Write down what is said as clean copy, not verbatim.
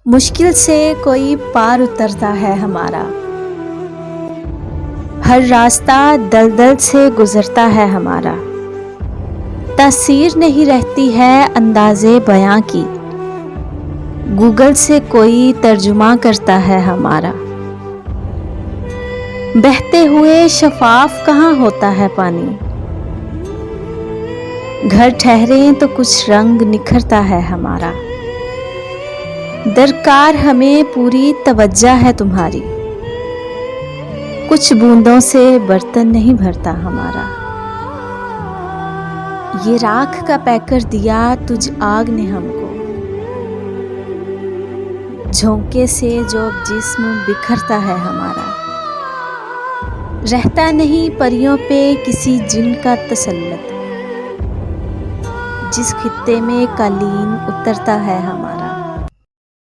मुश्किल से कोई पार उतरता है हमारा। हर रास्ता दलदल से गुजरता है हमारा। तासीर नहीं रहती है अंदाज़े बयां की। गूगल से कोई तर्जुमा करता है हमारा। बहते हुए शफाफ कहाँ होता है पानी। घर ठहरे तो कुछ रंग निखरता है हमारा। दरकार हमें पूरी तवज्जो है तुम्हारी। कुछ बूंदों से बर्तन नहीं भरता हमारा। ये राख का पैकर दिया तुझ आग ने हमको। झोंके से जो जिस्म बिखरता है हमारा। रहता नहीं परियों पे किसी जिन का तसल्लुत। जिस खित्ते में कालीन उतरता है हमारा।